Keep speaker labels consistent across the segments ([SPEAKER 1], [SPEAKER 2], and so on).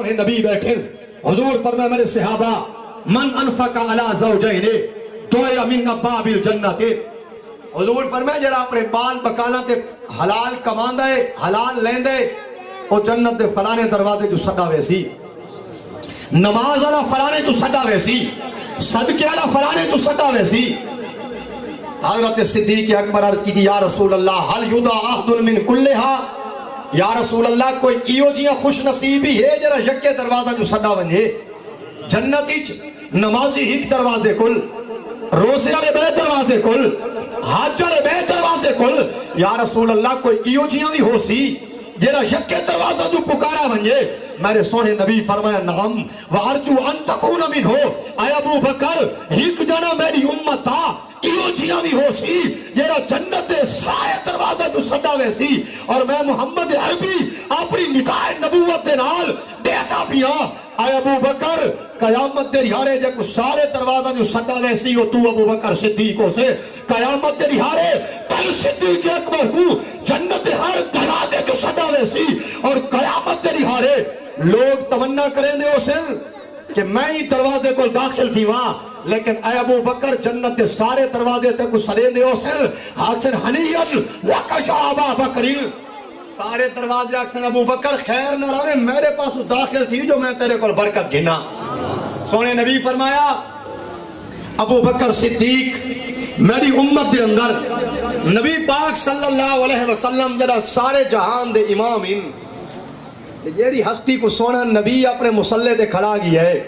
[SPEAKER 1] سونے نبی بیٹھے حضور فرمائے میرے صحابہ من انفق علی زوجین تویا من ابواب الجنت حضور فرمائے جڑا اپنے بال بکانا تے حلال کماندا ہے حلال لیندے او جنت دے فلانے دروازے جو سڈا ویسی نماز والا فلانے تو سڈا ویسی صدقے والا فلانے تو سڈا ویسی حضرت صدیق اکبر عرض کی یا رسول اللہ حل یدا احد من کلھا یا رسول اللہ کوئی ایو جیاں خوش نصیبی ہے جرا یکے دروازہ جو سڈا ونجے جنت وچ نمازی ایک دروازے کل روزے والے بے دروازے کل حج والے بے دروازے کل یا رسول اللہ کوئی ایو جیاں بھی ہو سی جرا یکے دروازہ جو پکارا ونجے میرے سونے نبی فرمایا نعم وارجو ان تکون منہو اے ابو بکر ایک جنا میری امت تھا ایو جیاں بھی ہو سی جیرا جنت دے سارے دروازے جو سڈا ویسی اور میں محمد عربی اپنی نکاح نبوت دے نال دیتا پیا اے ابو بکر قیامت دے رہارے جے کو سارے دروازہ جو سڈا ویسی ہو تو ابو بکر صدیق ہو سے قیامت دے رہارے تل صدیق اکبر کو جنت دے ہر دروازے جو سڈا ویسی اور قیامت دے رہارے لوگ تمنا کریں دے اسے کہ میں ہی دروازے کو داخل تھی وہاں لیکن اے ابو بکر جنت دے سارے دروازے تے کو سلے دے اسے حاکسن حنیل لکش آبا بکرین سارے دروازے حاکسن ابو بکر خیر نہ رہے میرے پاس داخل تھی جو میں تیرے کو برکت گھنا سونے نبی فرمایا ابو بکر صدیق میری امت دے اندر نبی پاک صلی اللہ علیہ وسلم جڑا سارے جہان دے امام ان جیڑی ہستی کو سونا نبی اپنے مسلح دے کھڑا گیا ہے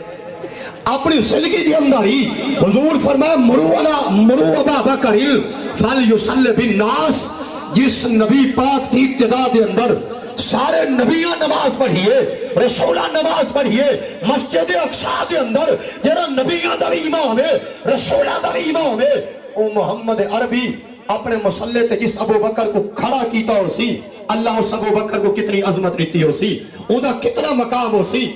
[SPEAKER 1] اپنی زندگی دے اندر ہی حضور فرمایا مرو ابا بکر فلیصلی بالناس جس نبی پاک کی ابتدا دے اندر سارے نبیاں نماز پڑھیے رسولہ نماز پڑھیے مسجد اقصی دے اندر جڑا نبیاں دا بھی امام ہے رسولہ دا بھی امام ہے او محمد عربی اپنے مسلح تے جس ابو بکر کو کھڑا کیتا ہو سی اللہ اس ابو بکر کو کتنی عظمت دیتی ہو سی اوندا کتنا مقام ہو سی